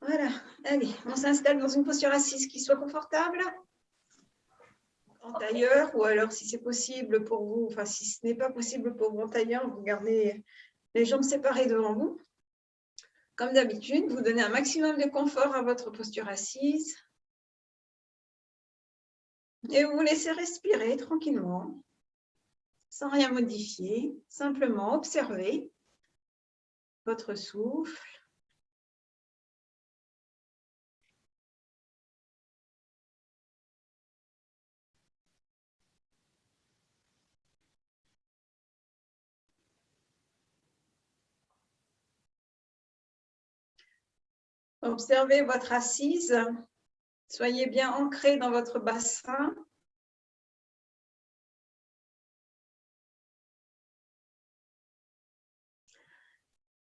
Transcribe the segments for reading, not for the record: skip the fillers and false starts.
Voilà, allez, on s'installe dans une posture assise qui soit confortable, en tailleur, ou alors si c'est possible pour vous, enfin si ce n'est pas possible pour vous en tailleur, vous gardez les jambes séparées devant vous. Comme d'habitude, vous donnez un maximum de confort à votre posture assise et vous vous laissez respirer tranquillement, sans rien modifier, simplement observer votre souffle. Observez votre assise, soyez bien ancré dans votre bassin.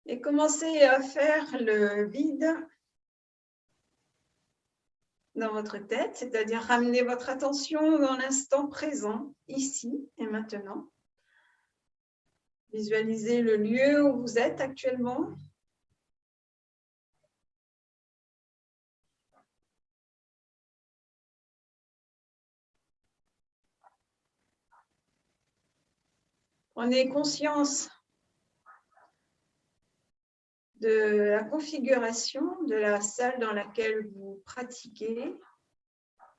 Et commencez à faire le vide dans votre tête, c'est-à-dire ramener votre attention dans l'instant présent, ici et maintenant. Visualisez le lieu où vous êtes actuellement. Prenez conscience de la configuration de la salle dans laquelle vous pratiquez.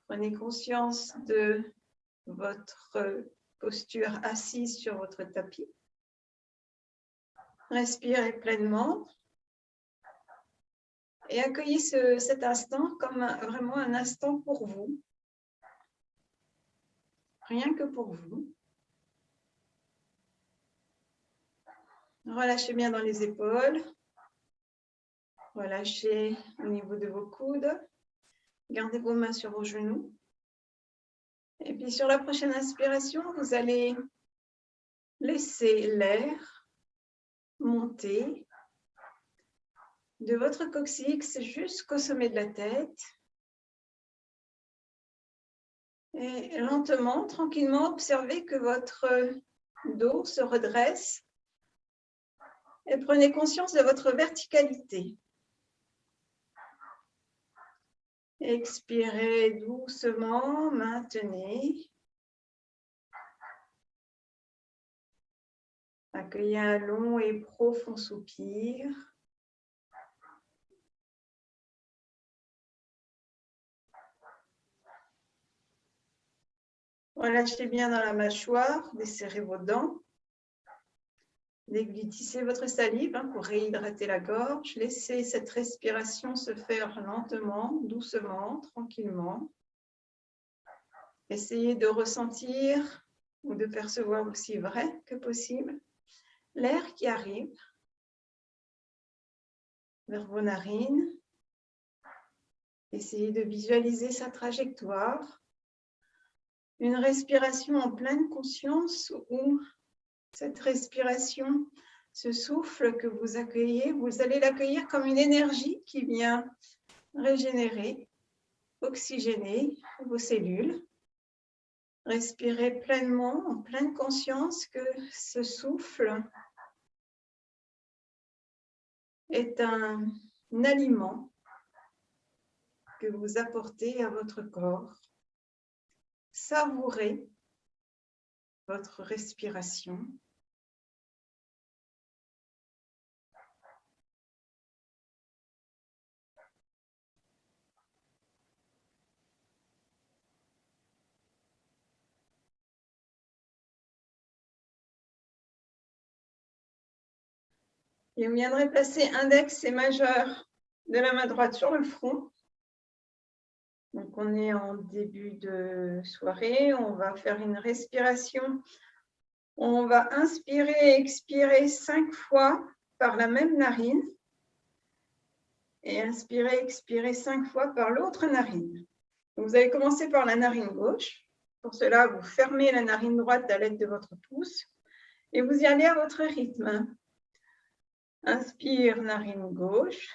Prenez conscience de votre posture assise sur votre tapis. Respirez pleinement et accueillez cet instant comme vraiment un instant pour vous. Rien que pour vous. Relâchez bien dans les épaules. Relâchez au niveau de vos coudes. Gardez vos mains sur vos genoux. Et puis sur la prochaine inspiration, vous allez laisser l'air monter de votre coccyx jusqu'au sommet de la tête. Et lentement, tranquillement, observez que votre dos se redresse et prenez conscience de votre verticalité. Expirez doucement, maintenez. Accueillez un long et profond soupir. Relâchez bien dans la mâchoire, desserrez vos dents. Déglutissez votre salive pour réhydrater la gorge. Laissez cette respiration se faire lentement, doucement, tranquillement. Essayez de ressentir ou de percevoir aussi vrai que possible l'air qui arrive vers vos narines. Essayez de visualiser sa trajectoire. Une respiration en pleine conscience où cette respiration, ce souffle que vous accueillez, vous allez l'accueillir comme une énergie qui vient régénérer, oxygéner vos cellules. Respirez pleinement, en pleine conscience que ce souffle est un aliment que vous apportez à votre corps. Savourez votre respiration. Et vous viendrez placer index et majeur de la main droite sur le front. Donc, on est en début de soirée. On va faire une respiration. On va inspirer et expirer 5 fois par la même narine. Et inspirer et expirer 5 fois par l'autre narine. Donc, vous allez commencer par la narine gauche. Pour cela, vous fermez la narine droite à l'aide de votre pouce. Et vous y allez à votre rythme. Inspire, narine gauche.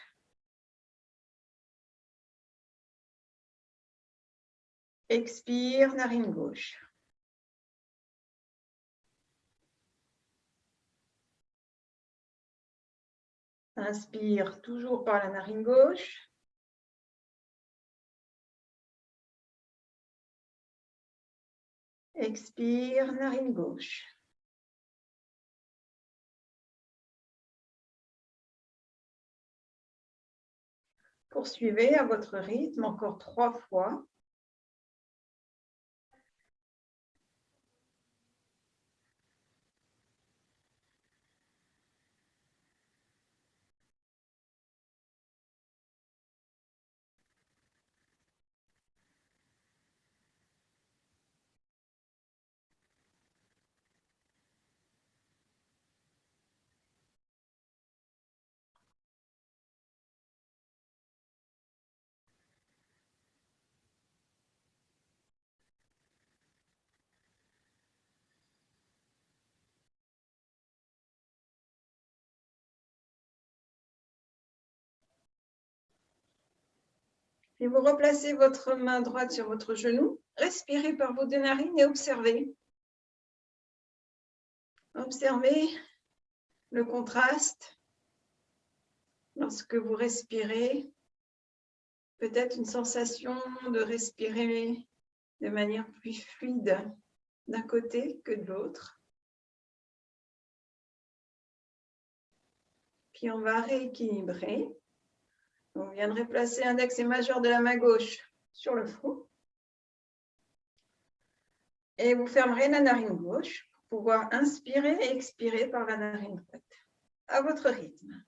Expire, narine gauche. Inspire toujours par la narine gauche. Expire, narine gauche. Poursuivez à votre rythme, encore 3 fois. Puis vous replacez votre main droite sur votre genou. Respirez par vos 2 narines et observez. Observez le contraste lorsque vous respirez. Peut-être une sensation de respirer de manière plus fluide d'un côté que de l'autre. Puis on va rééquilibrer. On viendrait placer index et majeur de la main gauche sur le front. Et vous fermerez la narine gauche pour pouvoir inspirer et expirer par la narine droite, à votre rythme.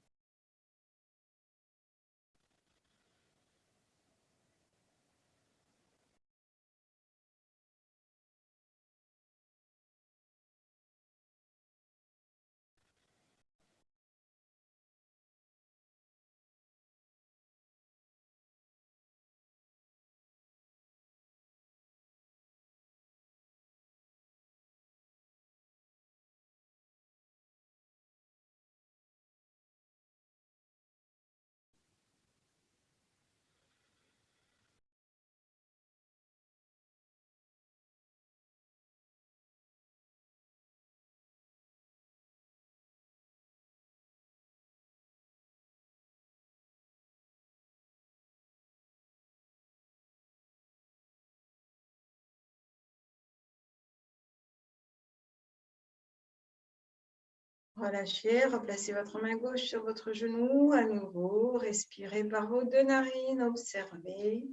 Relâchez, replacez votre main gauche sur votre genou. À nouveau, respirez par vos 2 narines, observez,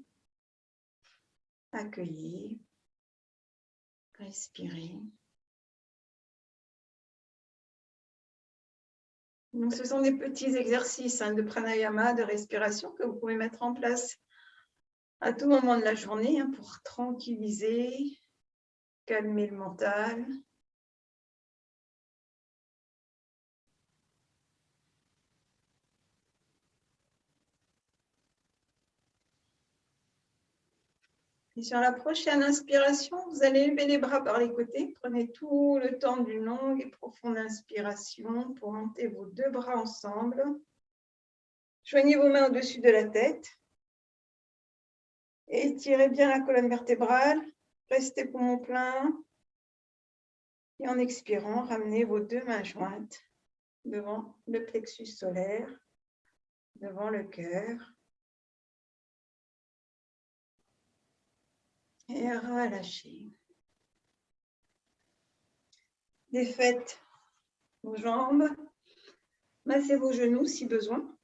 accueillez, respirez. Donc, ce sont des petits exercices de pranayama, de respiration que vous pouvez mettre en place à tout moment de la journée pour tranquilliser, calmer le mental. Et sur la prochaine inspiration, vous allez lever les bras par les côtés. Prenez tout le temps d'une longue et profonde inspiration pour monter vos 2 bras ensemble. Joignez vos mains au-dessus de la tête. Étirez bien la colonne vertébrale. Restez poumon plein. Et en expirant, ramenez vos 2 mains jointes devant le plexus solaire, devant le cœur. Et relâchez. Défaites vos jambes. Massez vos genoux si besoin.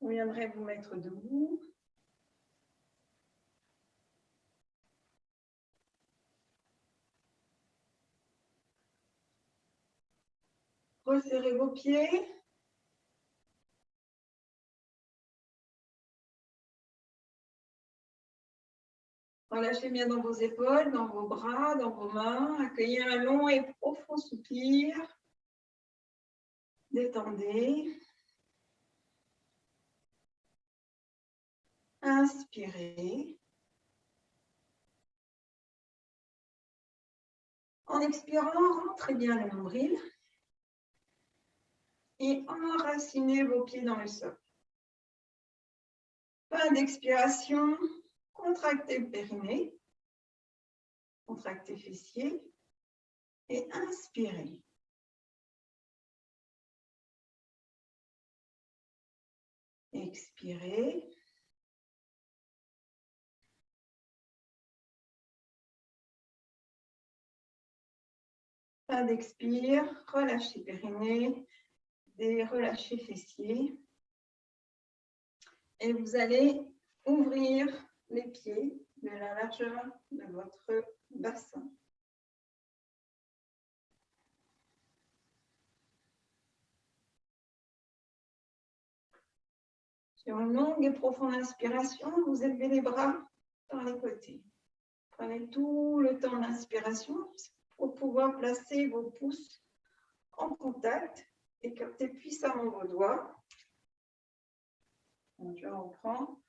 Vous viendrez vous mettre debout. Resserrez vos pieds. Relâchez bien dans vos épaules, dans vos bras, dans vos mains. Accueillez un long et profond soupir. Détendez. Inspirez. En expirant, rentrez bien le nombril. Et enracinez vos pieds dans le sol. Fin d'expiration. contractez le périnée, contractez fessier et inspirez. Expirez. Pas d'expire, relâchez périnée, relâchez fessier. Et vous allez ouvrir les pieds de la largeur de votre bassin. Sur une longue et profonde inspiration, vous élevez les bras par les côtés. Prenez tout le temps d'inspiration pour pouvoir placer vos pouces en contact. Écartez puissamment vos doigts. Donc, je reprends.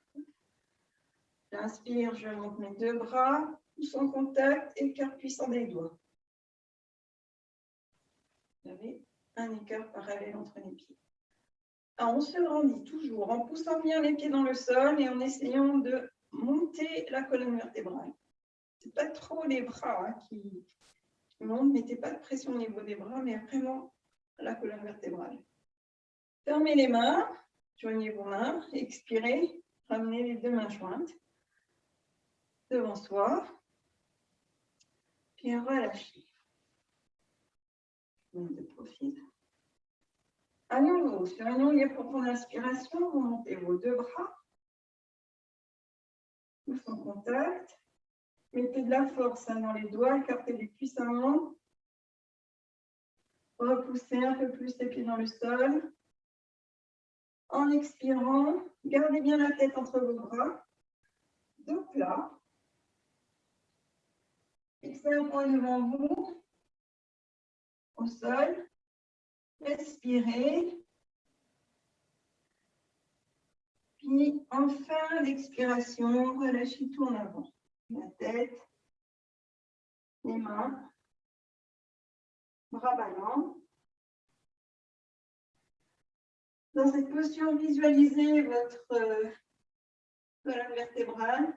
J'inspire, je monte mes deux bras, pouce en contact, écart puissant des doigts. Vous avez un écart parallèle entre les pieds. Alors, on se grandit toujours en poussant bien les pieds dans le sol et en essayant de monter la colonne vertébrale. Ce n'est pas trop les bras qui montent, mettez pas de pression au niveau des bras, mais vraiment la colonne vertébrale. Fermez les mains, joignez vos mains, expirez, ramenez les deux mains jointes devant soi, puis relâchez. De profil. À nouveau, sur une longue et profonde inspiration, vous montez vos deux bras, pouces en contact, mettez de la force dans les doigts, écartez-les puissamment, repoussez un peu plus les pieds dans le sol. En expirant, gardez bien la tête entre vos bras, dos plat. Fixez un point devant vous, au sol. Respirez. Puis, en fin d'expiration, relâchez tout en avant. La tête, les mains, bras ballants. Dans cette posture, visualisez votre colonne vertébrale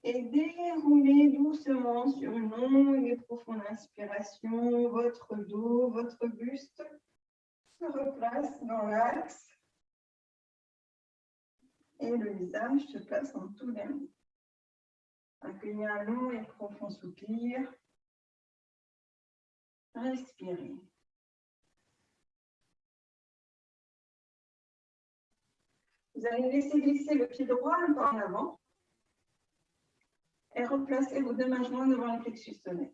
et déroulez doucement sur une longue et profonde inspiration. Votre dos, votre buste se replace dans l'axe et le visage se place en tout dernier. Accueillez un long et profond soupir. Respirez. Vous allez laisser glisser le pied droit un pas en avant et replacer vos deux mains jointes devant le plexus solaire.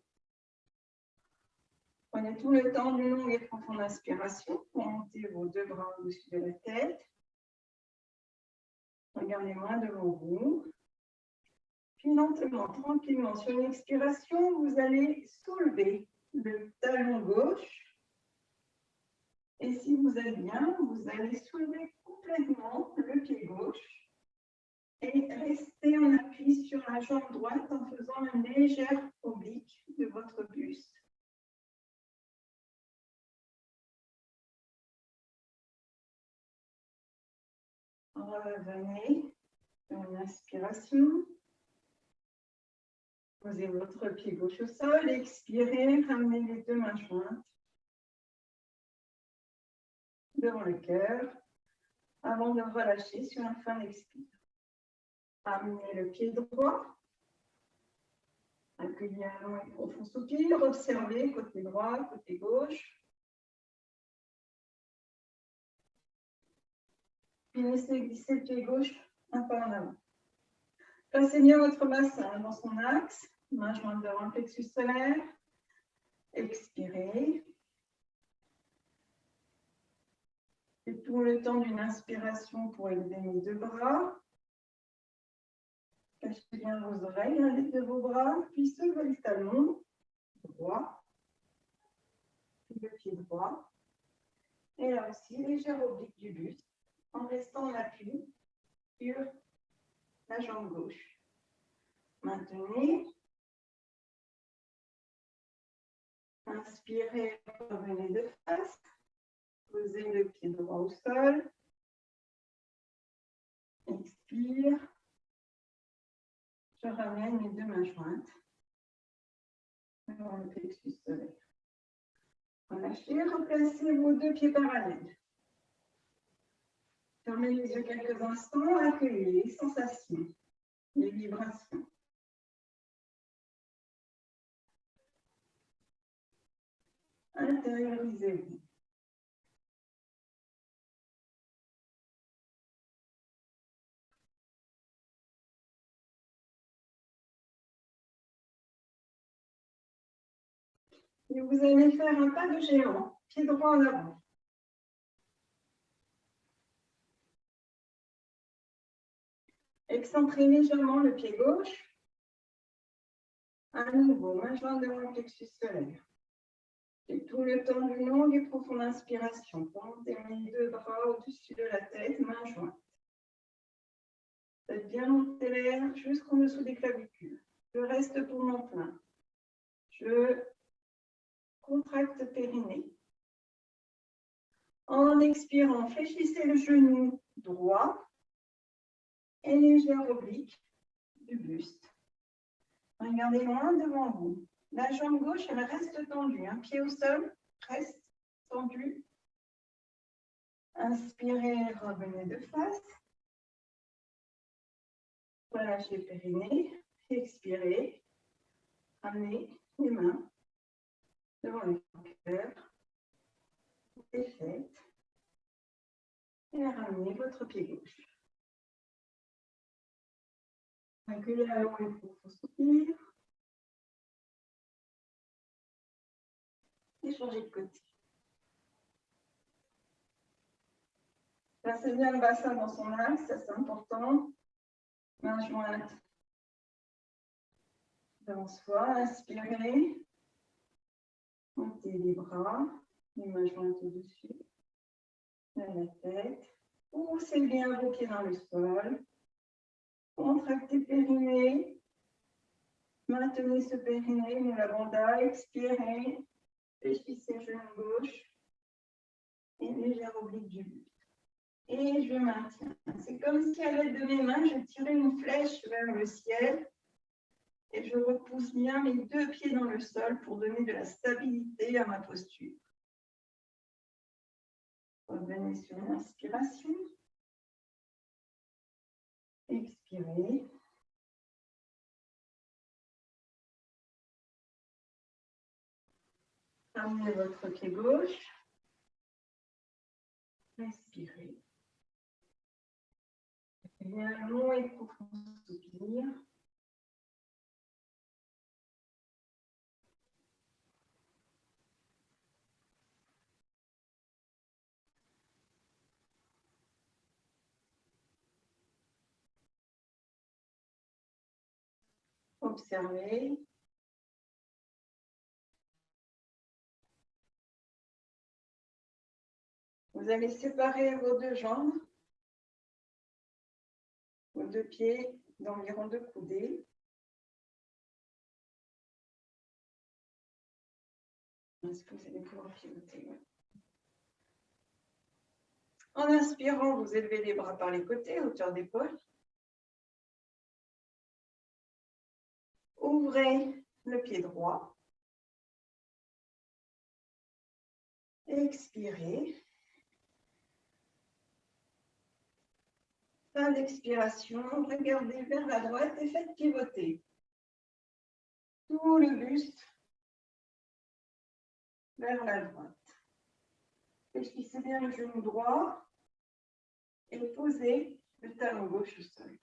Prenez tout le temps d'une longue et profonde inspiration pour monter vos deux bras au-dessus de la tête. Regardez-moi devant vous. Puis lentement, tranquillement, sur une expiration, vous allez soulever le talon gauche. Et si vous êtes bien, vous allez soulever complètement le pied gauche et rester en appui sur la jambe droite en faisant une légère oblique de votre buste. Revenez sur une inspiration. Posez votre pied gauche au sol, expirez, ramenez les deux mains jointes devant le cœur avant de relâcher sur un fin expire. Amenez le pied droit, accueillez un long et profond soupir, observez côté droit, côté gauche. Puis laissez glisser le pied gauche un pas en avant. Placez bien votre bassin dans son axe, main jointe devant le plexus solaire. Expirez. Et tout le temps d'une inspiration pour élever mes deux bras. Cachez bien vos oreilles à l'aide de vos bras, puis soulevez le talon droit, puis le pied droit. Et là aussi, légère oblique du buste, en restant en appui sur la jambe gauche. Maintenez. Inspirez, revenez de face. Posez le pied droit au sol. Expire. Je ramène mes deux mains jointes devant le plexus solaire. Relâchez, replacez vos deux pieds parallèles. Fermez les yeux quelques instants, accueillez les sensations, les vibrations. Intériorisez-vous. Et vous allez faire un pas de géant, pied droit en avant. Excentrez légèrement le pied gauche. À nouveau, main jointe devant le plexus solaire. Et tout le temps d'une longue et profonde inspiration. Portez mes deux bras au-dessus de la tête, main jointe. Faites bien monter l'air jusqu'en dessous des clavicules. Je reste poumon plein. Je contracte périnée. En expirant, fléchissez le genou droit et légère oblique du buste. Regardez loin devant vous. La jambe gauche, elle reste tendue. Un pied au sol, reste tendu. Inspirez, revenez de face. Relâchez périnée. Expirez. Ramenez les mains devant le cœur. Et faites. Et ramenez votre pied gauche. Accueillez à haut et profond soupir. Et changez de côté. Placez bien le bassin dans son axe, ça c'est important. Main jointe devant soi, inspirez. Montez les bras, les mains jointes au-dessus de la tête. Poussez bien vos pieds dans le sol. Contractez périnée. Maintenez ce périnée, Mula-Bandha. Expirez. Fléchissez le genou gauche. Et légère oblique du buste. Et je maintiens. C'est comme si à l'aide de mes mains, je tirais une flèche vers le ciel. Et je repousse bien mes deux pieds dans le sol pour donner de la stabilité à ma posture. Revenez sur l'inspiration. Expirez. Ramenez votre pied gauche. Respirez. Et un long et profond soupir. Observez. Vous allez séparer vos deux jambes, vos deux pieds d'environ 2 coudées. Est-ce que vous allez pouvoir pivoter? En inspirant, vous élevez les bras par les côtés, hauteur d'épaule. Ouvrez le pied droit. Expirez. Fin d'expiration, regardez vers la droite et faites pivoter tout le buste vers la droite. Fléchissez bien le genou droit et posez le talon gauche au sol.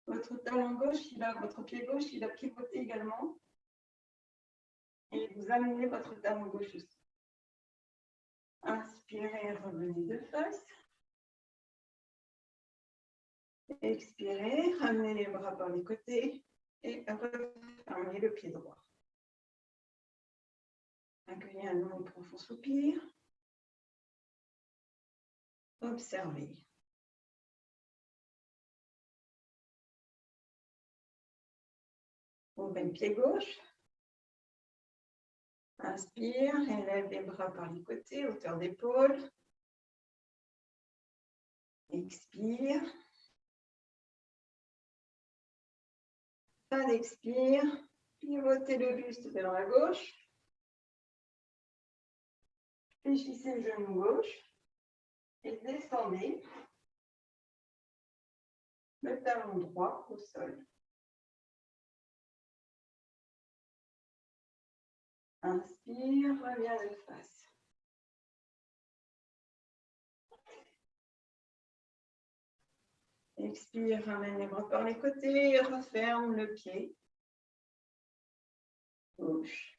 Votre talon gauche, votre pied gauche, il a pivoté également. Et vous amenez votre talon gauche au sol. Inspirez, revenez de face. Expirez, ramenez les bras par les côtés et refermez le pied droit. Accueillez un long et profond soupir. Observez. Ouvrez le pied gauche. Inspire, élève les bras par les côtés, hauteur d'épaule. Expire. Fin d'expire. Pivotez le buste vers la gauche. Fléchissez le genou gauche. Et descendez le talon droit au sol. Inspire, reviens de face. Expire, ramène les bras par les côtés, referme le pied gauche.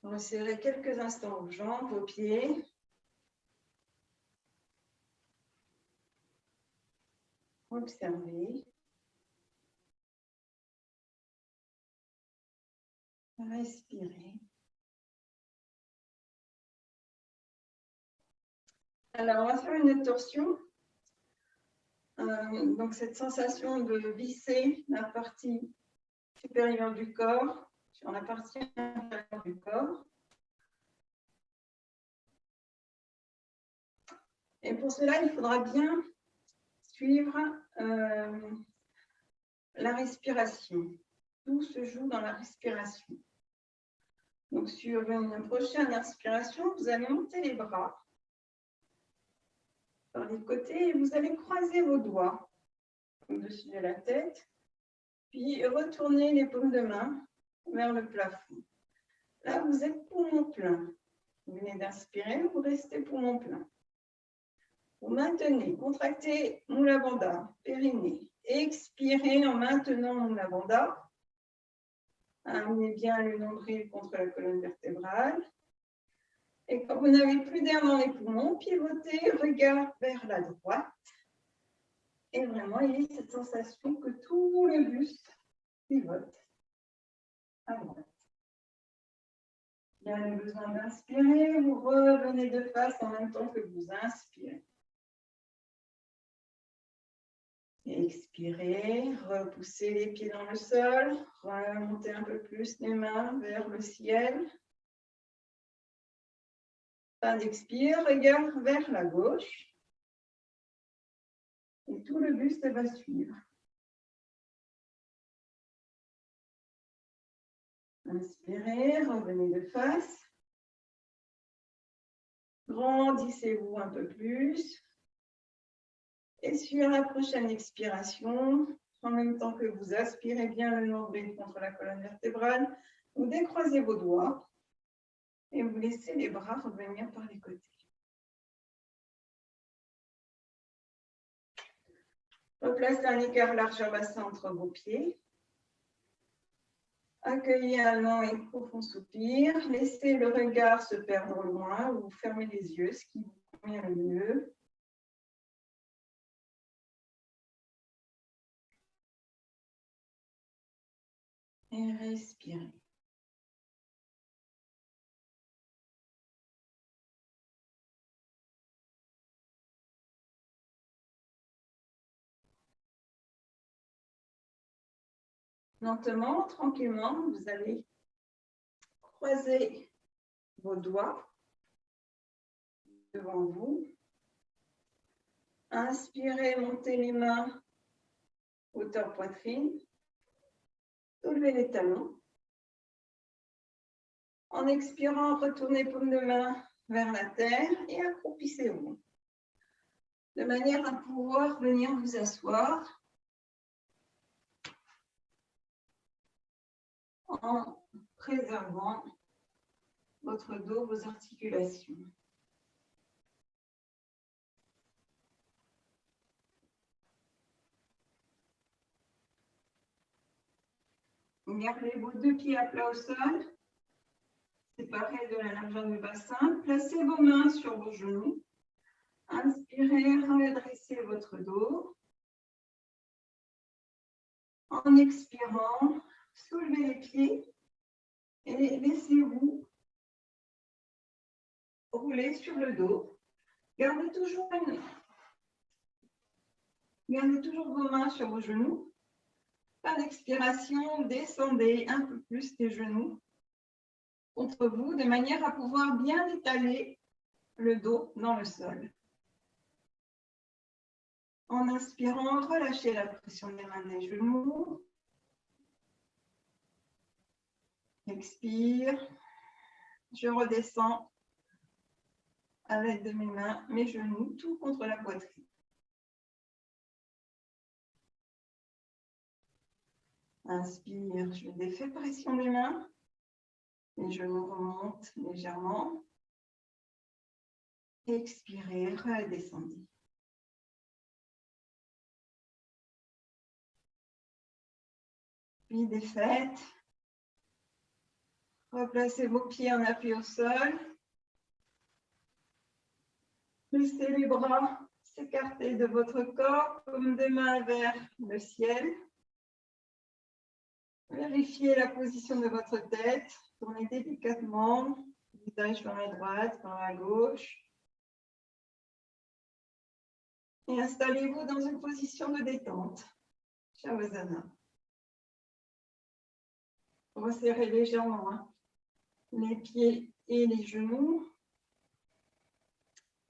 Resserrez quelques instants vos jambes, vos pieds. Observez. Respirez. Alors, on va faire une torsion. Donc, cette sensation de visser la partie supérieure du corps sur la partie inférieure du corps. Et pour cela, il faudra bien suivre la respiration. Tout se joue dans la respiration. Donc, sur une prochaine inspiration, vous allez monter les bras par les côtés et vous allez croiser vos doigts au-dessus de la tête, puis retourner les paumes de main vers le plafond. Là, vous êtes poumon plein. Vous venez d'inspirer, vous restez poumon plein. Vous maintenez, contractez Mula Bandha, périnée. Expirez en maintenant Mula Bandha. Amenez bien le nombril contre la colonne vertébrale. Et quand vous n'avez plus d'air dans les poumons, pivotez, regard vers la droite. Et vraiment, il y a cette sensation que tout le buste pivote à droite. Il y a le besoin d'inspirer, vous revenez de face en même temps que vous inspirez. Expirez, repoussez les pieds dans le sol, remontez un peu plus les mains vers le ciel. Fin d'expire, regard vers la gauche. Et tout le buste va suivre. Inspirez, revenez de face. Grandissez-vous un peu plus. Et sur la prochaine expiration, en même temps que vous aspirez bien le nombril contre la colonne vertébrale, vous décroisez vos doigts et vous laissez les bras revenir par les côtés. Replacez un écart largeur bassin entre vos pieds. Accueillez un long et profond soupir. Laissez le regard se perdre loin ou fermez les yeux, ce qui vous convient le mieux. Et respirez. Lentement, tranquillement, vous allez croiser vos doigts devant vous. Inspirez, montez les mains, hauteur poitrine. Soulevez les talons. En expirant, retournez paume de main vers la terre et accroupissez-vous. De manière à pouvoir venir vous asseoir en préservant votre dos, vos articulations. Gardez vos deux pieds à plat au sol, séparés de la largeur du bassin. Placez vos mains sur vos genoux. Inspirez, redressez votre dos. En expirant, soulevez les pieds et laissez-vous rouler sur le dos. Gardez toujours vos mains sur vos genoux. À l'expiration, descendez un peu plus les genoux contre vous, de manière à pouvoir bien étaler le dos dans le sol. En inspirant, relâchez la pression des mains des genoux. Expire. Je redescends à l'aide de mes mains, mes genoux, tout contre la poitrine. Inspire, je défais pression des mains. Les genoux remontent légèrement. Expirez, redescendez. Puis défaites. Replacez vos pieds en appui au sol. Laissez les bras s'écarter de votre corps, comme des mains vers le ciel. Vérifiez la position de votre tête. Tournez délicatement, visage vers la droite, vers la gauche. Et installez-vous dans une position de détente. Shavasana. Resserrez légèrement les pieds et les genoux.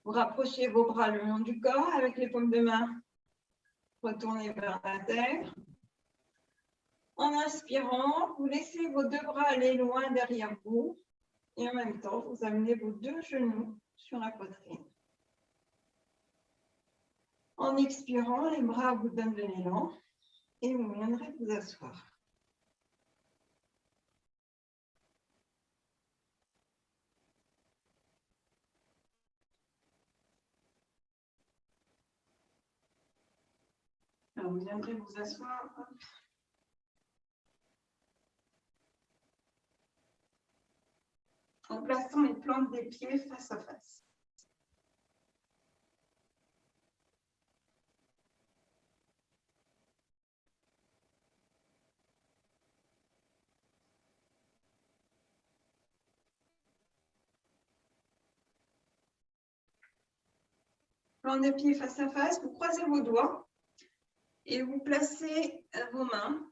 Vous rapprochez vos bras le long du corps avec les paumes de main. Retournez vers la terre. En inspirant, vous laissez vos deux bras aller loin derrière vous. Et en même temps, vous amenez vos deux genoux sur la poitrine. En expirant, les bras vous donnent de l'élan et vous viendrez vous asseoir. Alors, vous viendrez vous asseoir. En plaçant les plantes des pieds face à face. Plantes des pieds face à face, vous croisez vos doigts et vous placez vos mains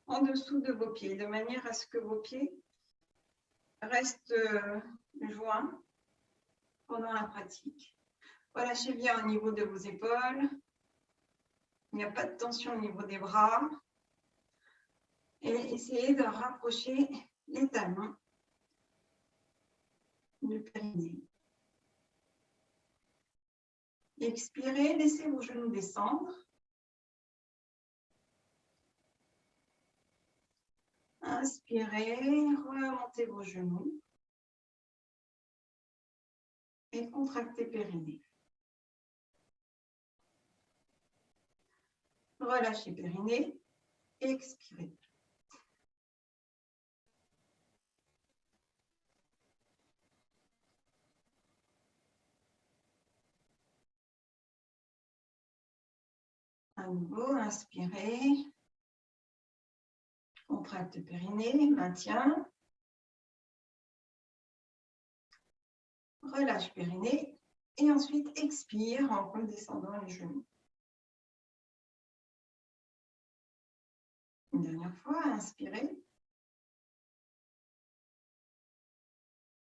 en dessous de vos pieds, de manière à ce que vos pieds restent joints pendant la pratique. Relâchez bien au niveau de vos épaules. Il n'y a pas de tension au niveau des bras. Et essayez de rapprocher les talons du périnée. Expirez, laissez vos genoux descendre. Inspirez, remontez vos genoux. Et contractez périnée. Relâchez périnée. Expirez. À nouveau, inspirez. Contracte périnée, maintien. Relâche périnée. Et ensuite, expire en redescendant les genoux. Une dernière fois, inspirez.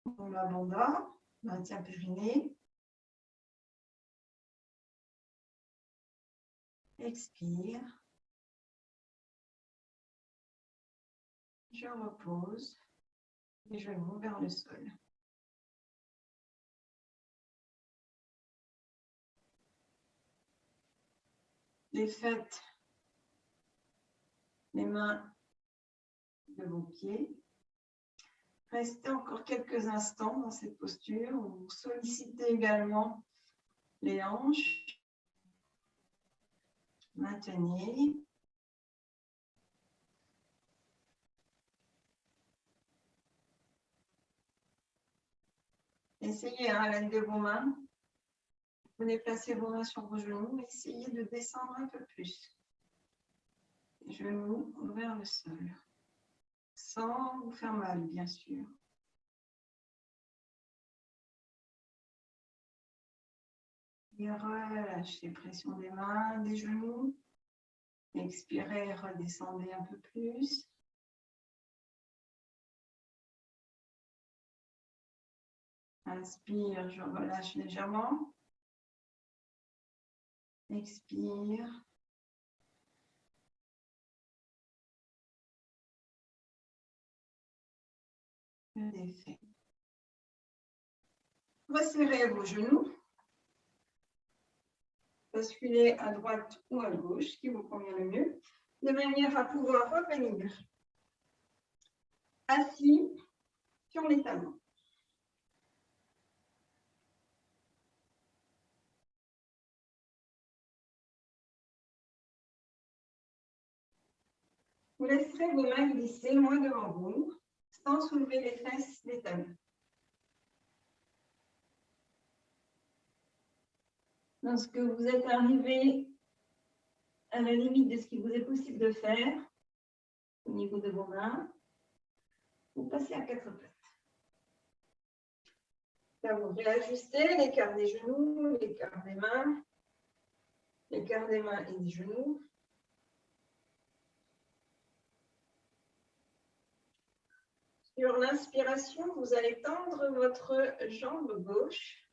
On abandonne, maintien périnée. Expire. Je repose les genoux vers le sol. Défaites les mains de vos pieds. Restez encore quelques instants dans cette posture. Vous sollicitez également les hanches. Maintenez. Essayez à l'aide de vos mains. Vous déplacez vos mains sur vos genoux. Essayez de descendre un peu plus. Les genoux vers le sol. Sans vous faire mal, bien sûr. Et relâchez pression des mains, des genoux. Expirez, redescendez un peu plus. Inspire, je relâche légèrement. Expire. Défait. Resserrez vos genoux. Basculez à droite ou à gauche, ce qui vous convient le mieux, de manière à pouvoir revenir assis sur les talons. Vous laisserez vos mains glisser loin devant vous, sans soulever les fesses des talons. Lorsque vous êtes arrivé à la limite de ce qu'il vous est possible de faire, au niveau de vos mains, vous passez à 4 pattes. Là, vous réajustez l'écart des genoux, l'écart des mains et des genoux. Sur l'inspiration, vous allez tendre votre jambe gauche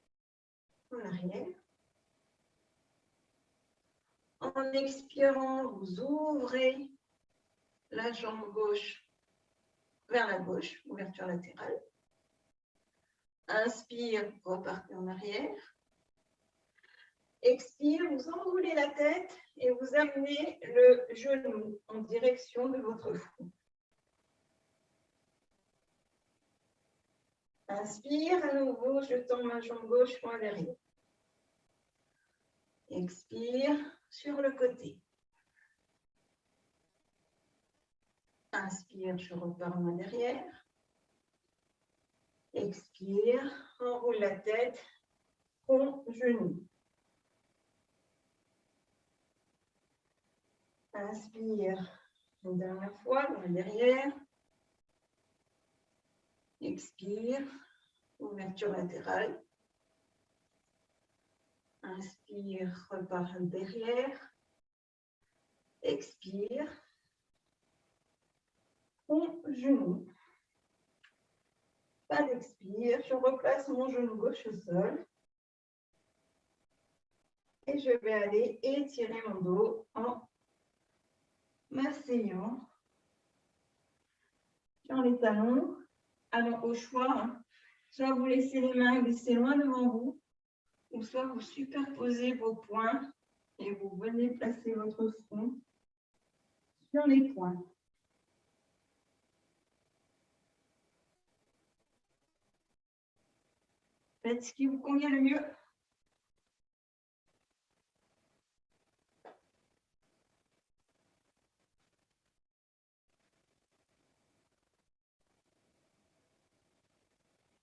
en arrière. En expirant, vous ouvrez la jambe gauche vers la gauche, ouverture latérale. Inspire, repartez en arrière. Expire, vous enroulez la tête et vous amenez le genou en direction de votre front. Inspire, à nouveau, je tends ma jambe gauche loin derrière. Expire, sur le côté. Inspire, je repars loin derrière. Expire, enroule la tête, front, genou. Inspire, une dernière fois, loin derrière. Expire, ouverture latérale. Inspire, repart derrière. Expire. Front, genou. Pas d'expire. Je replace mon genou gauche au sol. Et je vais aller étirer mon dos en m'asseyant sur les talons. Alors, au choix, soit vous laissez les mains glisser loin devant vous, ou soit vous superposez vos poings et vous venez placer votre front sur les poings. Faites ce qui vous convient le mieux.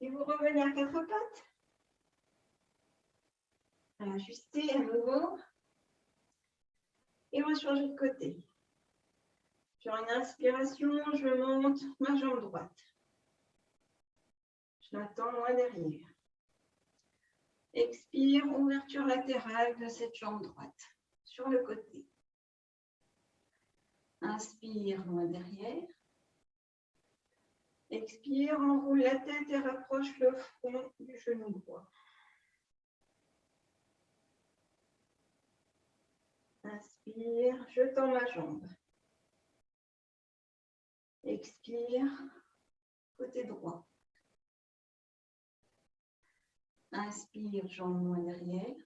Et vous revenez à 4 pattes. Ajustez à nouveau. Et on va changer de côté. Sur une inspiration, je monte ma jambe droite. Je la tends loin derrière. Expire, ouverture latérale de cette jambe droite. Sur le côté. Inspire, loin derrière. Expire, enroule la tête et rapproche le front du genou droit. Inspire, je tends ma jambe. Expire, côté droit. Inspire, jambe loin derrière.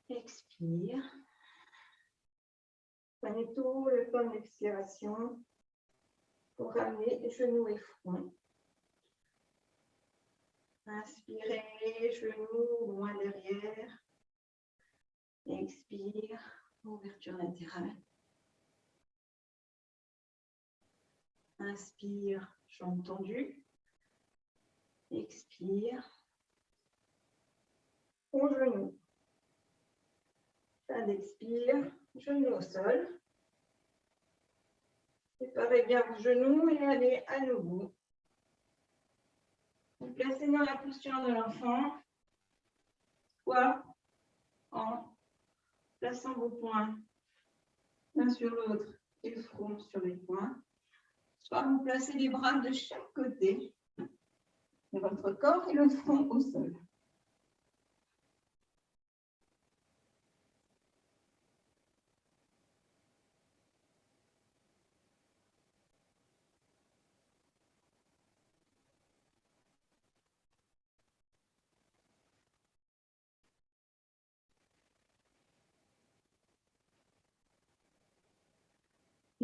Expire. Prenez tout le temps d'expiration pour ramener genoux et front. Inspirez, genoux loin derrière. Expire, ouverture latérale. Inspire, jambe tendue. Expire. Au genou. Fin d'expire, genou au sol. Séparez bien vos genoux et allez à nouveau. Vous placez dans la posture de l'enfant, soit en plaçant vos poings l'un sur l'autre et le front sur les poings, soit vous placez les bras de chaque côté de votre corps et le front au sol.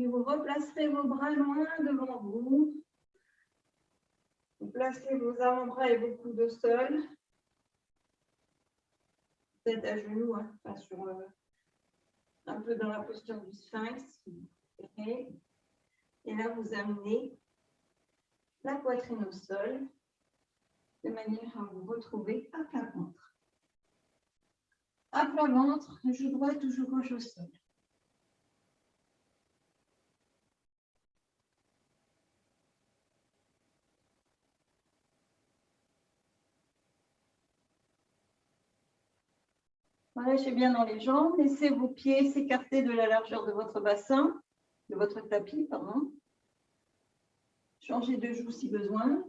Et vous replacerez vos bras loin devant vous. Vous placez vos avant-bras et vos coudes au sol. Tête à genoux, hein, pas sur, un peu dans la posture du sphinx. Et là, vous amenez la poitrine au sol de manière à vous retrouver à plat ventre. À plat ventre, joue droite ou joue gauche au sol. Relâchez bien dans les jambes, laissez vos pieds s'écarter de la largeur de votre bassin, de votre tapis, pardon. Changez de joue si besoin.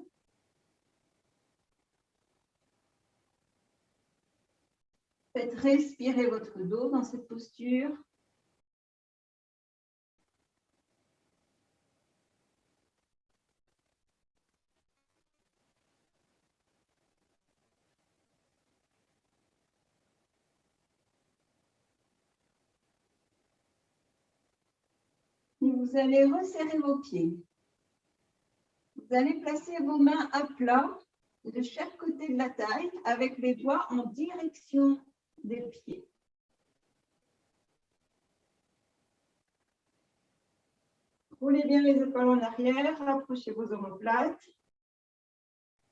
Faites respirer votre dos dans cette posture. Et vous allez resserrer vos pieds. Vous allez placer vos mains à plat de chaque côté de la taille avec les doigts en direction des pieds. Roulez bien les épaules en arrière, rapprochez vos omoplates.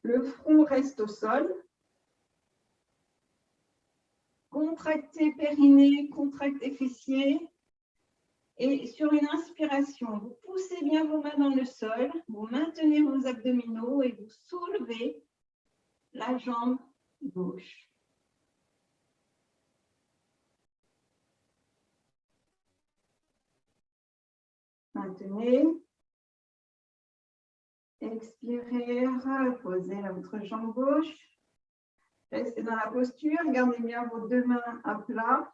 Le front reste au sol. Contractez périnée, contractez fessiers. Et sur une inspiration, vous poussez bien vos mains dans le sol, vous maintenez vos abdominaux et vous soulevez la jambe gauche. Maintenez. Expirez, reposez votre jambe gauche. Restez dans la posture, gardez bien vos deux mains à plat.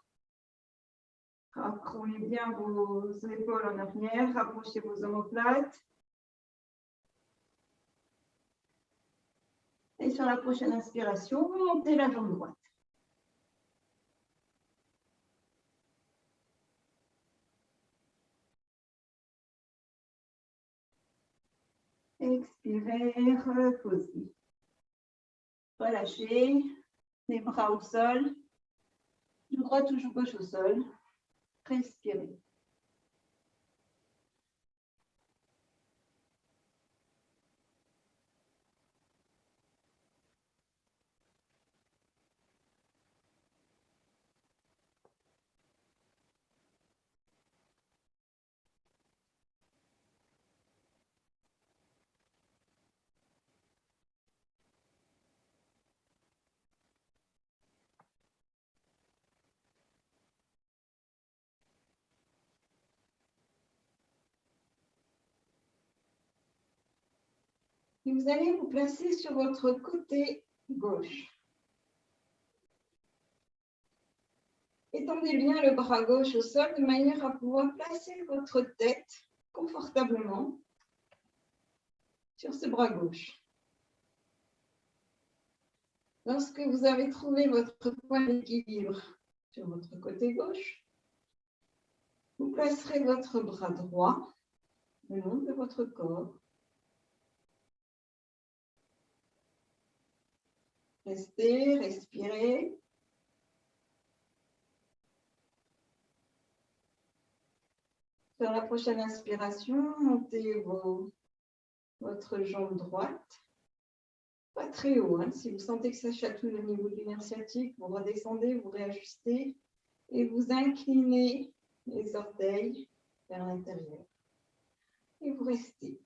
Roulez bien vos épaules en arrière, rapprochez vos omoplates. Et sur la prochaine inspiration, vous montez la jambe droite. Expirez, reposez. Relâchez les bras au sol. Joue droite ou joue gauche au sol. Respirez. Et vous allez vous placer sur votre côté gauche. Étendez bien le bras gauche au sol de manière à pouvoir placer votre tête confortablement sur ce bras gauche. Lorsque vous avez trouvé votre point d'équilibre sur votre côté gauche, vous placerez votre bras droit le long de votre corps. Restez, respirez. Sur la prochaine inspiration, montez votre jambe droite. Pas très haut. Hein. Si vous sentez que ça chatouille au niveau du nerf sciatique, vous redescendez, vous réajustez et vous inclinez les orteils vers l'intérieur. Et vous restez.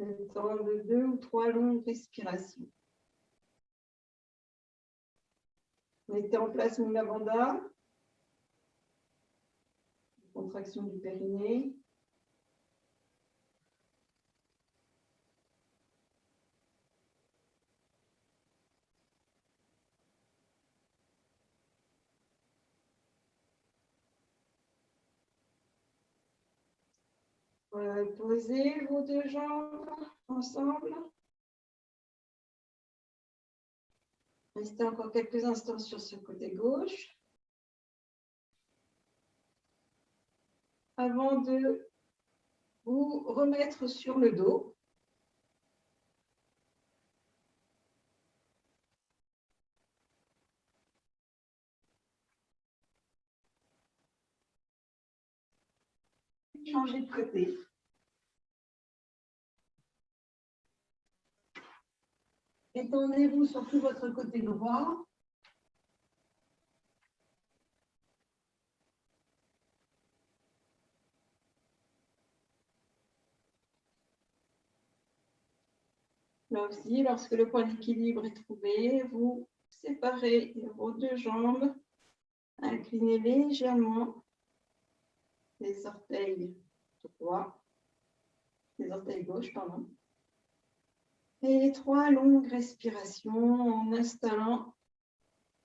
Le temps de 2 ou 3 longues respirations. Mettez en place Mula Bandha. Contraction du périnée. Posez vos deux jambes ensemble. Restez encore quelques instants sur ce côté gauche. avant de vous remettre sur le dos. Changez de côté. Étendez-vous sur tout votre côté droit. Là aussi, lorsque le point d'équilibre est trouvé, vous séparez vos deux jambes, inclinez légèrement les orteils droits, les orteils gauches, pardon. Et 3 longues respirations en installant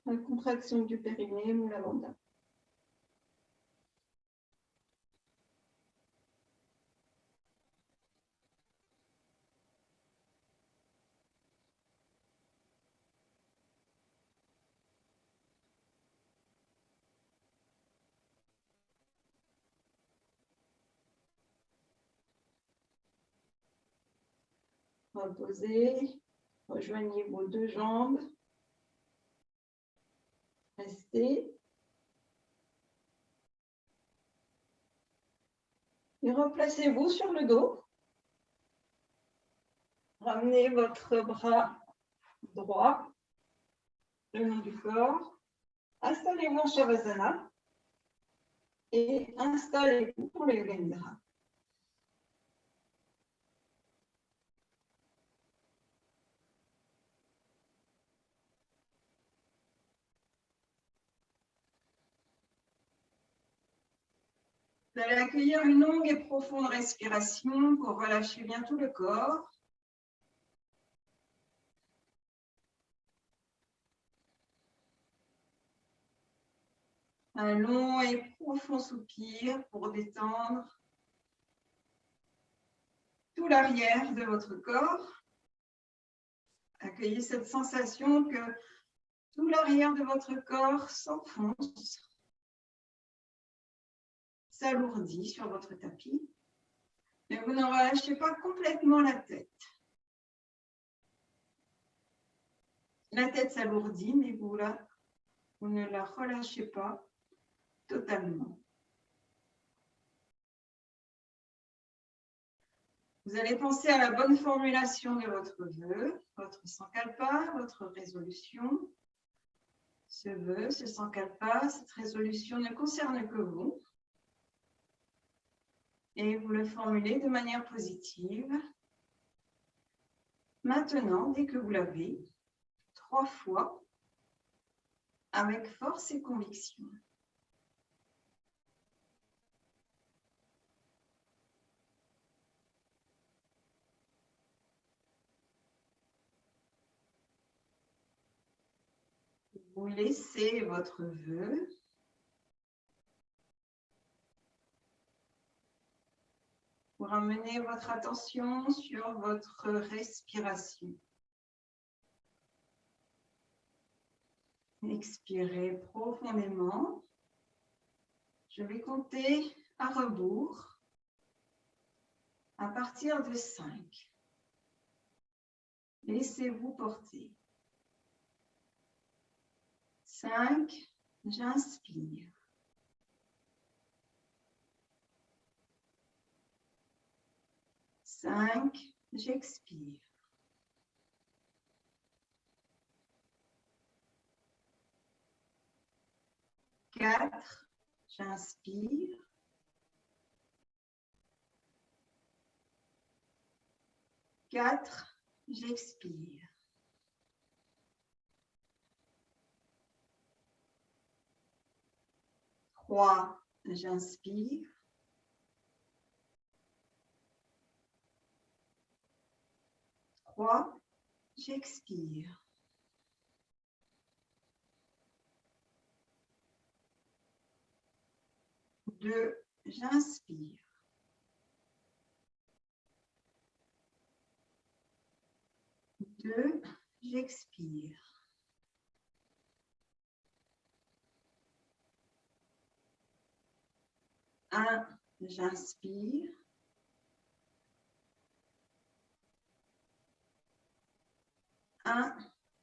la contraction du périnée ou la lambda. Reposez, rejoignez vos deux jambes, restez. Et replacez-vous sur le dos. Ramenez votre bras droit le long du corps. Installez-vous en Shavasana et installez-vous pour le Yoga Nidra. Vous allez accueillir une longue et profonde respiration pour relâcher bien tout le corps. Un long et profond soupir pour détendre tout l'arrière de votre corps. Accueillez cette sensation que tout l'arrière de votre corps s'enfonce, s'alourdit sur votre tapis. Mais vous ne relâchez pas complètement la tête. La tête s'alourdit, mais vous ne la relâchez pas totalement. Vous allez penser à la bonne formulation de votre vœu, votre sankalpa, votre résolution. Ce vœu, ce sankalpa, cette résolution ne concerne que vous. Et vous le formulez de manière positive. Maintenant, dès que vous l'avez, 3 fois, avec force et conviction. Vous laissez votre vœu pour ramener votre attention sur votre respiration. Expirez profondément. Je vais compter à rebours à partir de 5. Laissez-vous porter. 5, j'inspire. 5, j'expire. 4, j'inspire. 4, j'expire. 3, j'inspire. 3, j'expire. 2, j'inspire. 2, j'expire. 1, J'inspire. Un,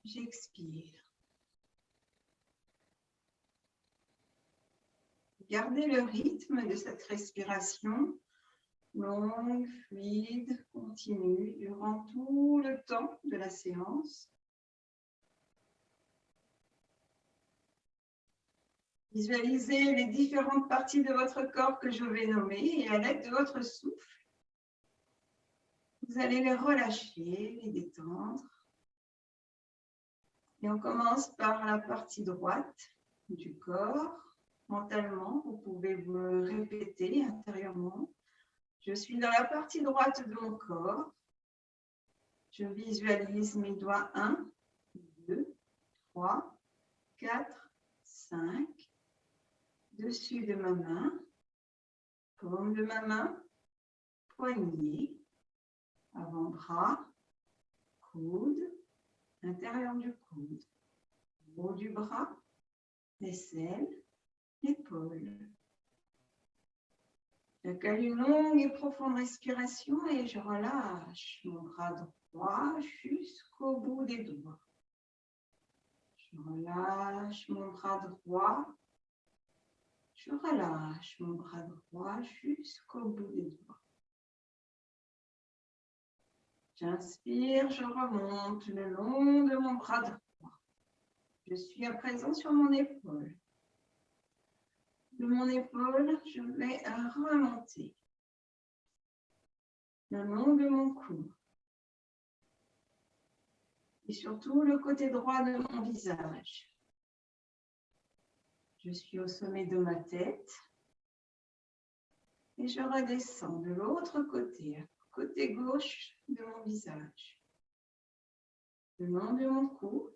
j'expire. Gardez le rythme de cette respiration longue, fluide, continue durant tout le temps de la séance. Visualisez les différentes parties de votre corps que je vais nommer et à l'aide de votre souffle, vous allez les relâcher, les détendre. Et on commence par la partie droite du corps. Mentalement, vous pouvez vous répéter intérieurement. Je suis dans la partie droite de mon corps. Je visualise mes doigts 1, 2, 3, 4, 5. Dessus de ma main, paume de ma main, poignet, avant-bras, coude, intérieur du coude, haut du bras, aisselle, épaule. J'accueille une longue et profonde respiration et je relâche mon bras droit jusqu'au bout des doigts. Je relâche mon bras droit. Je relâche mon bras droit jusqu'au bout des doigts. J'inspire, je remonte le long de mon bras droit. Je suis à présent sur mon épaule. De mon épaule, je vais remonter le long de mon cou. Et surtout le côté droit de mon visage. Je suis au sommet de ma tête. Et je redescends de l'autre côté, côté gauche de mon visage. Le long de mon cou.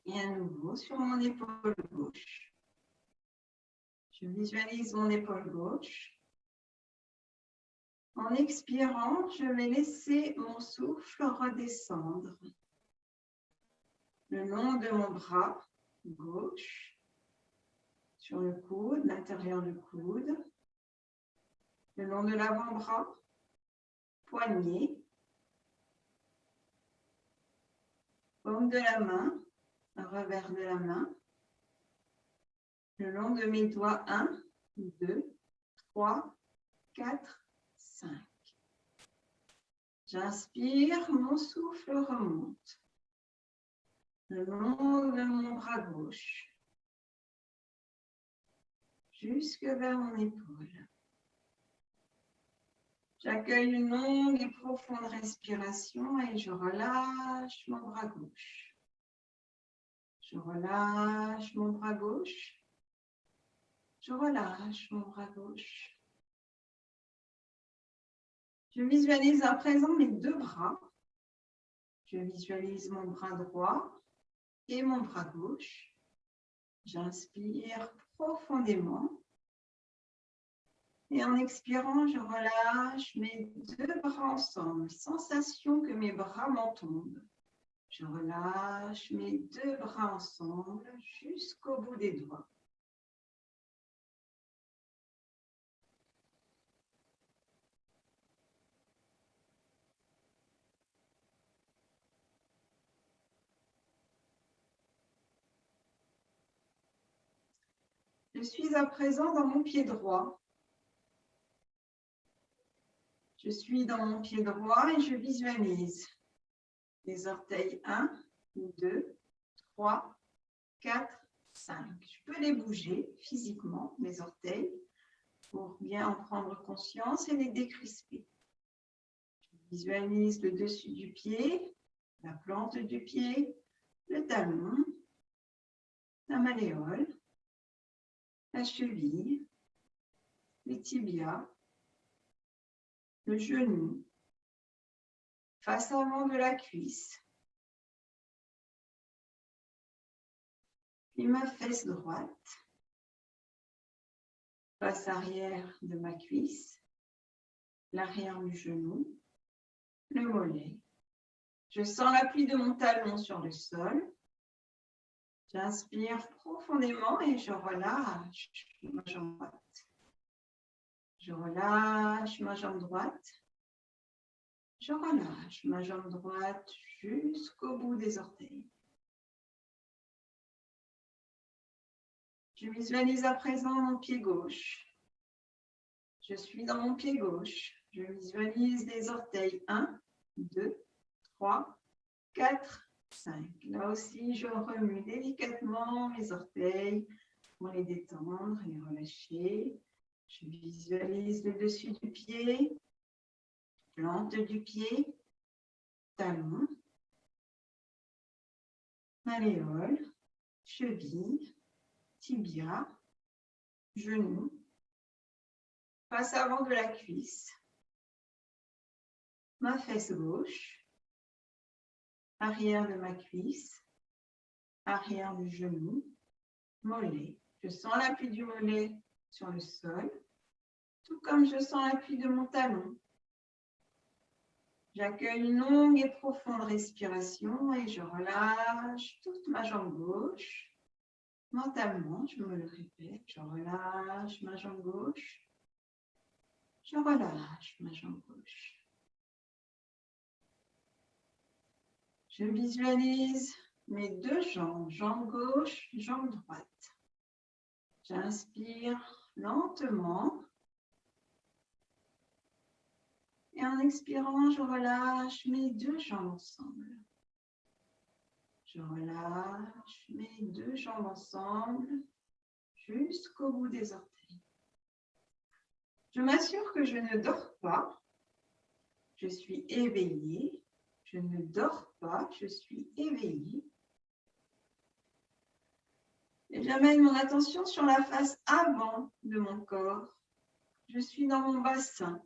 Et à nouveau sur mon épaule gauche. Je visualise mon épaule gauche. En expirant, je vais laisser mon souffle redescendre le long de mon bras gauche, sur le coude, l'intérieur du coude, le long de l'avant-bras, poignet, paume de la main, revers de la main, le long de mes doigts 1, 2, 3, 4, 5. J'inspire, mon souffle remonte le long de mon bras gauche jusque vers mon épaule. J'accueille une longue et profonde respiration et je relâche mon bras gauche. Je relâche mon bras gauche. Je relâche mon bras gauche. Je visualise à présent mes deux bras. Je visualise mon bras droit et mon bras gauche. J'inspire profondément. Et en expirant, je relâche mes deux bras ensemble. Sensation que mes bras m'entendent. Je relâche mes deux bras ensemble jusqu'au bout des doigts. Je suis à présent dans mon pied droit. Je suis dans mon pied droit et je visualise les orteils 1, 2, 3, 4, 5. Je peux les bouger physiquement, mes orteils, pour bien en prendre conscience et les décrisper. Je visualise le dessus du pied, la plante du pied, le talon, la malléole, la cheville, les tibias, le genou, face avant de la cuisse, puis ma fesse droite, face arrière de ma cuisse, l'arrière du genou, le mollet. Je sens l'appui de mon talon sur le sol. J'inspire profondément et je relâche ma jambe droite. Je relâche ma jambe droite. Je relâche ma jambe droite jusqu'au bout des orteils. Je visualise à présent mon pied gauche. Je suis dans mon pied gauche. Je visualise les orteils 1, 2, 3, 4, 5. Là aussi, je remue délicatement mes orteils pour les détendre, les relâcher. Je visualise le dessus du pied, plante du pied, talon, malléole, cheville, tibia, genou, face avant de la cuisse, ma fesse gauche, arrière de ma cuisse, arrière du genou, mollet. Je sens l'appui du mollet sur le sol, tout comme je sens l'appui de mon talon. J'accueille une longue et profonde respiration et je relâche toute ma jambe gauche. Mentalement, je me le répète, je relâche ma jambe gauche. Je relâche ma jambe gauche. Je visualise mes deux jambes, jambe gauche, jambe droite. J'inspire lentement. Et en expirant, je relâche mes deux jambes ensemble. Je relâche mes deux jambes ensemble jusqu'au bout des orteils. Je m'assure que je ne dors pas. Je suis éveillée. Je ne dors pas, je suis éveillée. Et j'amène mon attention sur la face avant de mon corps. Je suis dans mon bassin.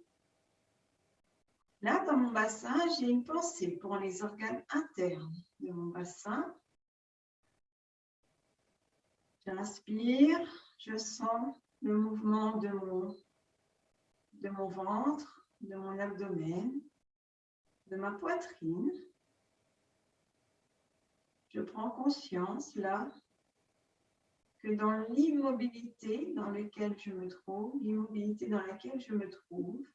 Là, dans mon bassin, j'ai une pensée pour les organes internes de mon bassin. J'inspire, je sens le mouvement de mon ventre, de mon abdomen, de ma poitrine. Je prends conscience là que dans l'immobilité dans laquelle je me trouve,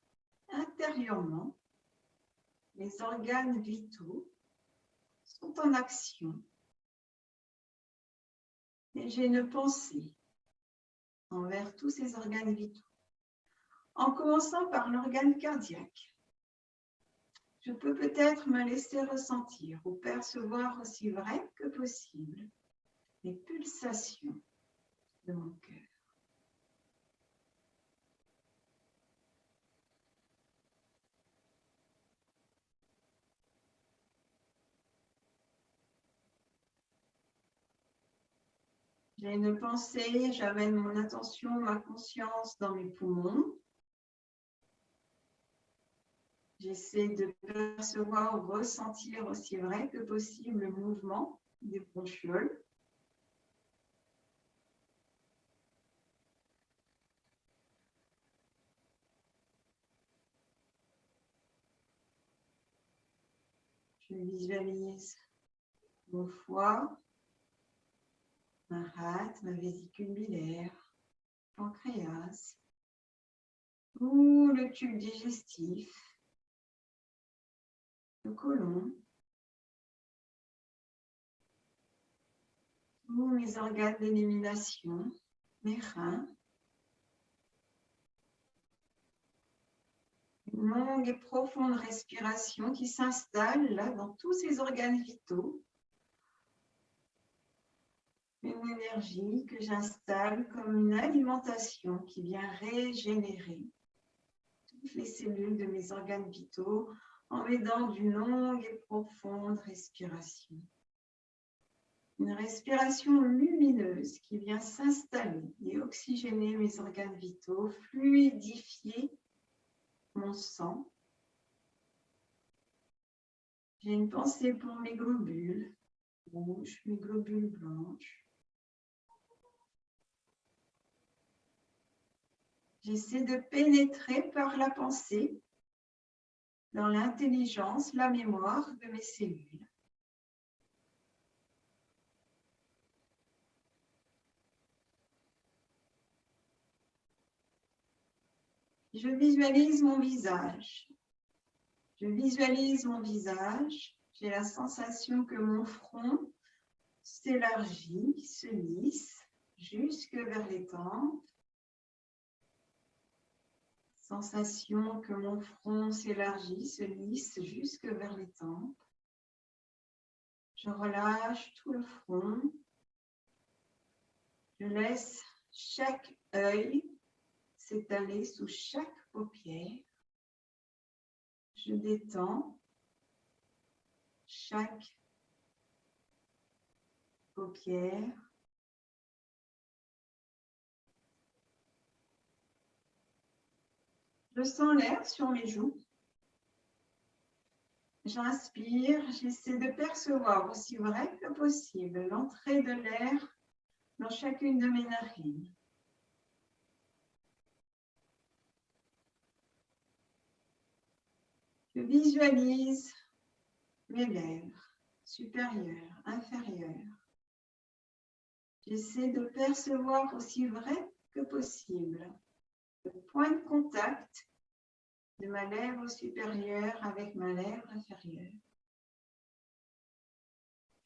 intérieurement, les organes vitaux sont en action. Et j'ai une pensée envers tous ces organes vitaux. En commençant par l'organe cardiaque, je peux peut-être me laisser ressentir ou percevoir aussi vrai que possible les pulsations de mon cœur. J'ai une pensée, j'amène mon attention, ma conscience dans mes poumons. J'essaie de percevoir ou ressentir aussi vrai que possible le mouvement des bronchioles. Je visualise mon foie, ma rate, ma vésicule biliaire, pancréas, ou le tube digestif, le côlon, ou mes organes d'élimination, mes reins. Une longue et profonde respiration qui s'installe là dans tous ces organes vitaux. Une énergie que j'installe comme une alimentation qui vient régénérer toutes les cellules de mes organes vitaux en m'aidant d'une longue et profonde respiration. Une respiration lumineuse qui vient s'installer et oxygéner mes organes vitaux, fluidifier mon sang. J'ai une pensée pour mes globules rouges, mes globules blanches. J'essaie de pénétrer par la pensée dans l'intelligence, la mémoire de mes cellules. Je visualise mon visage. Je visualise mon visage. J'ai la sensation que mon front s'élargit, se lisse jusque vers les tempes. Sensation que mon front s'élargit, se lisse jusque vers les tempes. Je relâche tout le front. Je laisse chaque œil s'étaler sous chaque paupière. Je détends chaque paupière. Je sens l'air sur mes joues. J'inspire, j'essaie de percevoir aussi vrai que possible l'entrée de l'air dans chacune de mes narines. Je visualise mes lèvres supérieures, inférieures. J'essaie de percevoir aussi vrai que possible le point de contact de ma lèvre supérieure avec ma lèvre inférieure.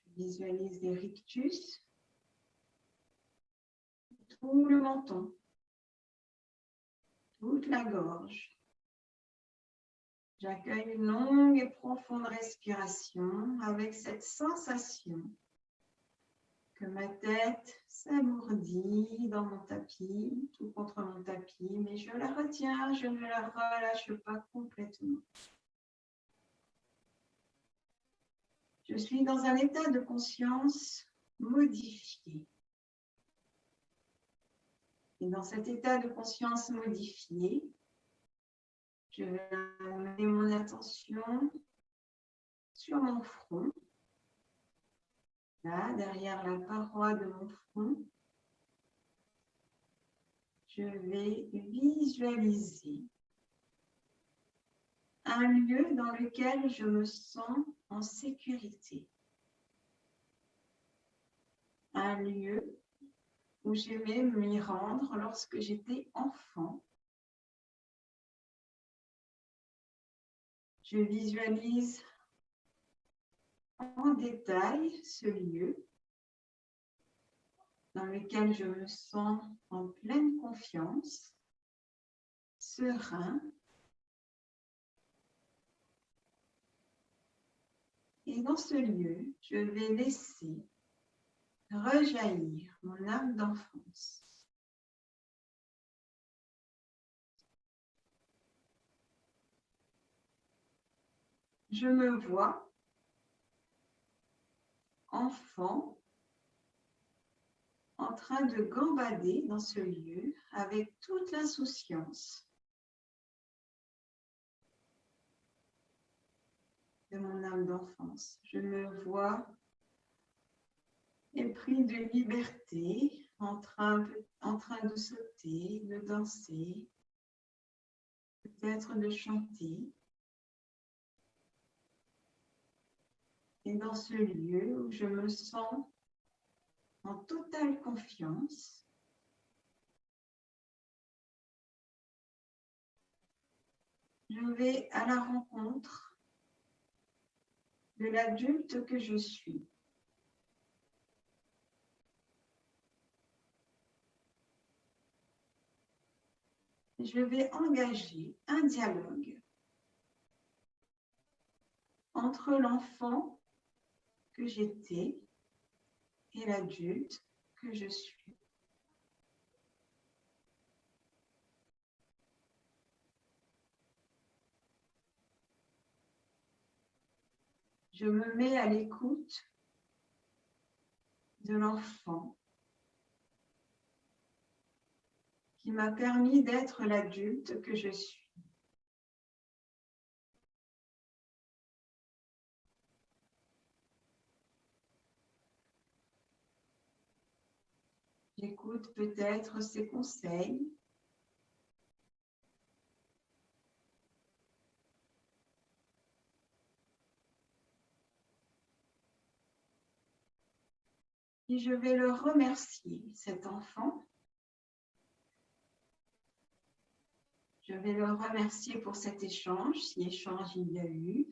Je visualise des rictus, tout le menton, toute la gorge. J'accueille une longue et profonde respiration avec cette sensation que ma tête s'alourdit dans mon tapis, tout contre mon tapis, mais je la retiens, je ne la relâche pas complètement. Je suis dans un état de conscience modifié. Et dans cet état de conscience modifié, je vais amener mon attention sur mon front, là, derrière la paroi de mon front. Je vais visualiser un lieu dans lequel je me sens en sécurité. Un lieu où j'aimais m'y rendre lorsque j'étais enfant. Je visualise en détail ce lieu dans lequel je me sens en pleine confiance, serein. Et dans ce lieu, je vais laisser rejaillir mon âme d'enfance. Je me vois enfant en train de gambader dans ce lieu avec toute l'insouciance de mon âme d'enfance. Je me vois épris de liberté, en train de sauter, de danser, peut-être de chanter. Et dans ce lieu où je me sens en totale confiance, je vais à la rencontre de l'adulte que je suis. Je vais engager un dialogue entre l'enfant que j'étais et l'adulte que je suis. Je me mets à l'écoute de l'enfant qui m'a permis d'être l'adulte que je suis. J'écoute peut-être ses conseils. Et je vais le remercier, cet enfant. Je vais le remercier pour cet échange, si échange il y a eu,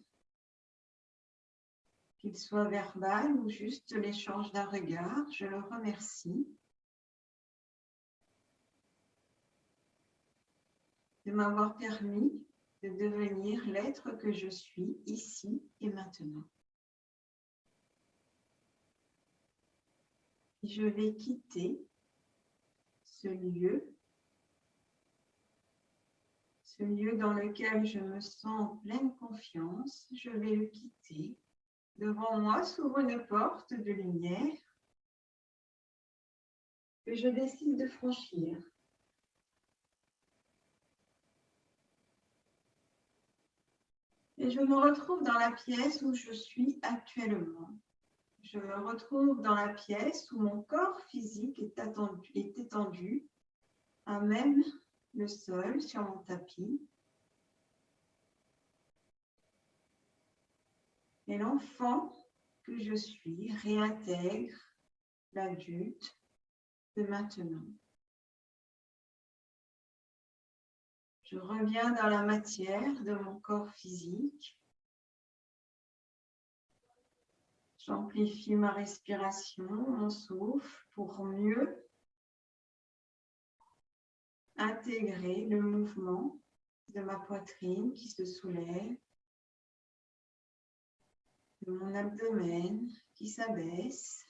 qu'il soit verbal ou juste l'échange d'un regard. Je le remercie de m'avoir permis de devenir l'être que je suis ici et maintenant. Je vais quitter ce lieu dans lequel je me sens en pleine confiance. Je vais le quitter. Devant moi s'ouvre une porte de lumière que je décide de franchir. Et je me retrouve dans la pièce où je suis actuellement. Je me retrouve dans la pièce où mon corps physique est étendu à même le sol sur mon tapis. Et l'enfant que je suis réintègre l'adulte de maintenant. Je reviens dans la matière de mon corps physique. J'amplifie ma respiration, mon souffle pour mieux intégrer le mouvement de ma poitrine qui se soulève, de mon abdomen qui s'abaisse.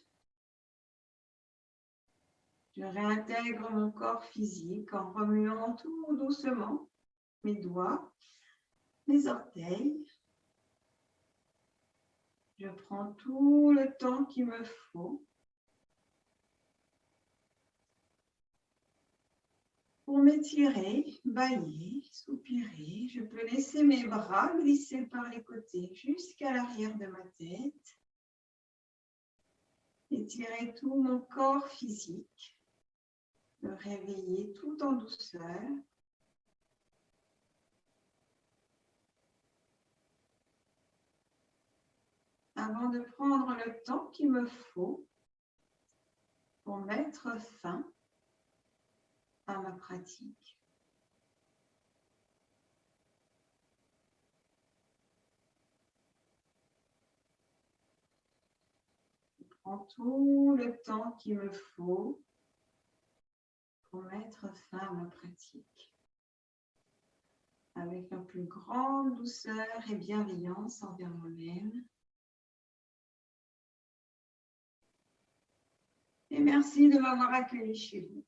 Je réintègre mon corps physique en remuant tout doucement mes doigts, mes orteils. Je prends tout le temps qu'il me faut pour m'étirer, bâiller, soupirer. Je peux laisser mes bras glisser par les côtés jusqu'à l'arrière de ma tête. Étirer tout mon corps physique. Me réveiller tout en douceur. Avant de prendre le temps qu'il me faut pour mettre fin à ma pratique. Je prends tout le temps qu'il me faut pour mettre fin à ma pratique. Avec la plus grande douceur et bienveillance envers moi-même. Et merci de m'avoir accueilli chez vous.